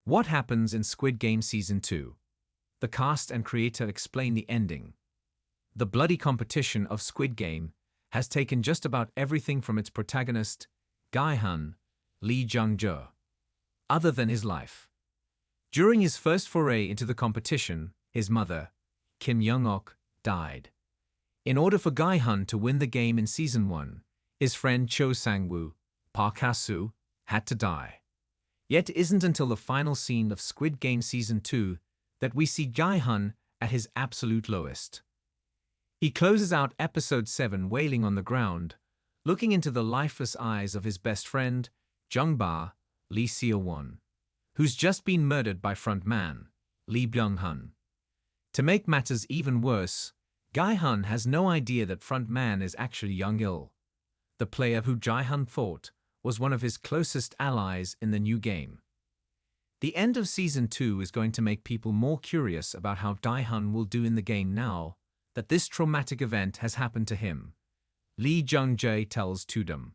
What happens in Squid Game Season 2? The cast and creator explain the ending. The bloody competition of Squid Game has taken just about everything from its protagonist, Gi-hun, Lee Jung-jae, other than his life. During his first foray into the competition, his mother, Kim Young-ok, died. In order for Gi-hun to win the game in Season 1, his friend Cho Sang-woo, Hae-soo, had to die. Yet it isn't until the final scene of Squid Game Season 2 that we see Gi-hun at his absolute lowest. He closes out Episode 7 wailing on the ground, looking into the lifeless eyes of his best friend, Jung-bae, Lee Seo-hwan, who's just been murdered by frontman, Lee Byung-hun. To make matters even worse, Gi-hun has no idea that frontman is actually Jung-il, the player who Gi-hun thought was one of his closest allies in the new game. The end of Season 2 is going to make people more curious about how Gi-hun will do in the game now that this traumatic event has happened to him, Lee Jung-jae tells Tudum.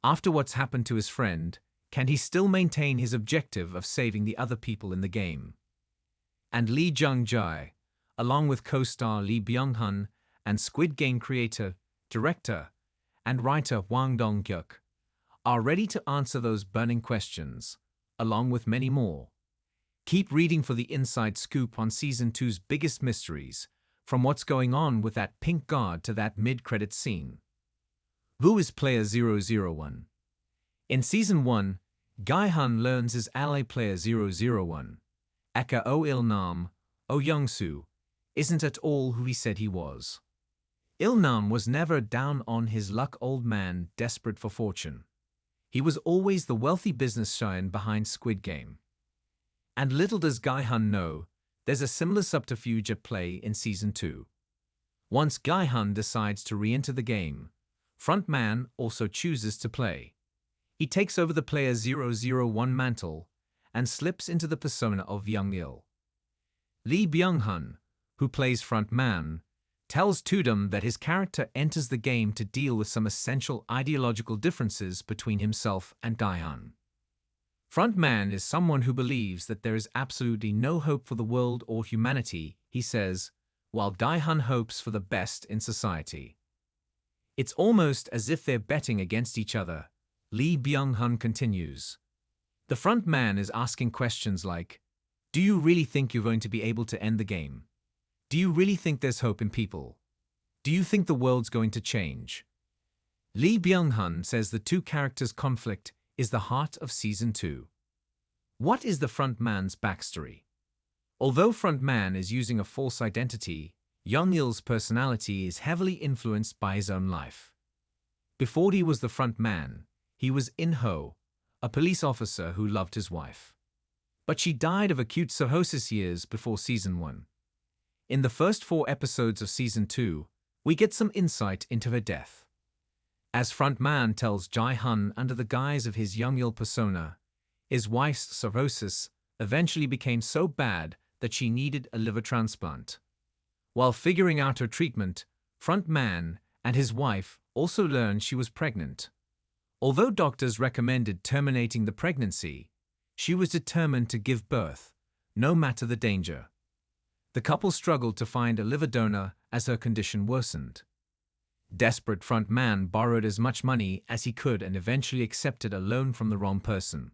After what's happened to his friend, can he still maintain his objective of saving the other people in the game? And Lee Jung-jae, along with co-star Lee Byung-hun and Squid Game creator, director, and writer Hwang Dong-hyuk, are ready to answer those burning questions, along with many more. Keep reading for the inside scoop on Season 2's biggest mysteries, from what's going on with that pink guard to that mid-credit scene. Who is Player 001? In Season 1, Gi-hun learns his ally Player 001, aka Il-nam, Young-soo, isn't at all who he said he was. Il-nam was never a down-on-his-luck old man desperate for fortune. He was always the wealthy business scion behind Squid Game. And little does Gi-hun know, there's a similar subterfuge at play in Season 2. Once Gi-hun decides to re-enter the game, frontman also chooses to play. He takes over the Player 001 mantle and slips into the persona of Jung-il. Lee Byung-hun, who plays frontman, tells Tudum that his character enters the game to deal with some essential ideological differences between himself and Gi-hun. Frontman is someone who believes that there is absolutely no hope for the world or humanity, he says, while Gi-hun hopes for the best in society. It's almost as if they're betting against each other, Lee Byung-hun continues. The frontman is asking questions like, do you really think you're going to be able to end the game? Do you really think there's hope in people? Do you think the world's going to change? Lee Byung-hun says the two characters' conflict is the heart of Season 2. What is the frontman's backstory? Although frontman is using a false identity, Jung-il's personality is heavily influenced by his own life. Before he was the frontman, he was In-ho, a police officer who loved his wife. But she died of acute cirrhosis years before Season 1. In the first 4 episodes of Season 2, we get some insight into her death. As frontman tells Gi-hun under the guise of his Jung-il persona, his wife's cirrhosis eventually became so bad that she needed a liver transplant. While figuring out her treatment, frontman and his wife also learned she was pregnant. Although doctors recommended terminating the pregnancy, she was determined to give birth, no matter the danger. The couple struggled to find a liver donor as her condition worsened. Desperate frontman borrowed as much money as he could and eventually accepted a loan from the wrong person.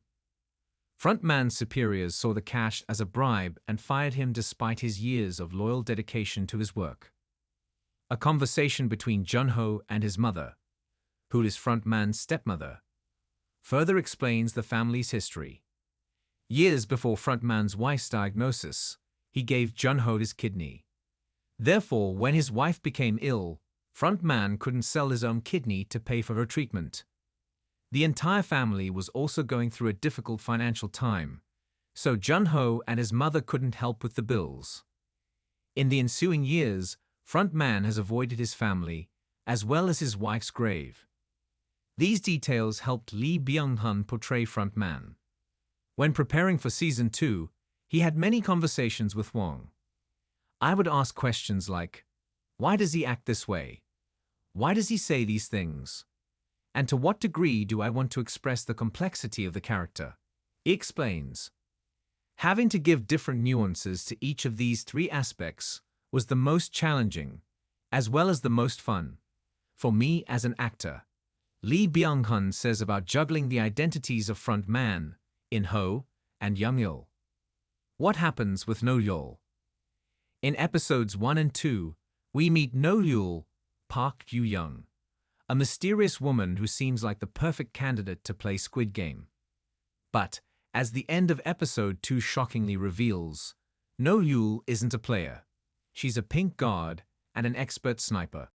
Frontman's superiors saw the cash as a bribe and fired him despite his years of loyal dedication to his work. A conversation between Jun-ho and his mother, who is frontman's stepmother, further explains the family's history. Years before frontman's wife's diagnosis, he gave Jun-ho his kidney. Therefore, when his wife became ill, frontman couldn't sell his own kidney to pay for her treatment. The entire family was also going through a difficult financial time, so Jun-ho and his mother couldn't help with the bills. In the ensuing years, frontman has avoided his family, as well as his wife's grave. These details helped Lee Byung-hun portray frontman. When preparing for Season 2, he had many conversations with Hwang. I would ask questions like, why does he act this way? Why does he say these things? And to what degree do I want to express the complexity of the character? He explains. Having to give different nuances to each of these three aspects was the most challenging, as well as the most fun. For me as an actor, Lee Byung-hun says about juggling the identities of front man, In-ho, and Young-yeol. What happens with No-yeol? In episodes 1 and 2, we meet No-yeol, Park Yu-young, a mysterious woman who seems like the perfect candidate to play Squid Game. But, as the end of episode 2 shockingly reveals, No-yeol isn't a player. She's a pink guard and an expert sniper.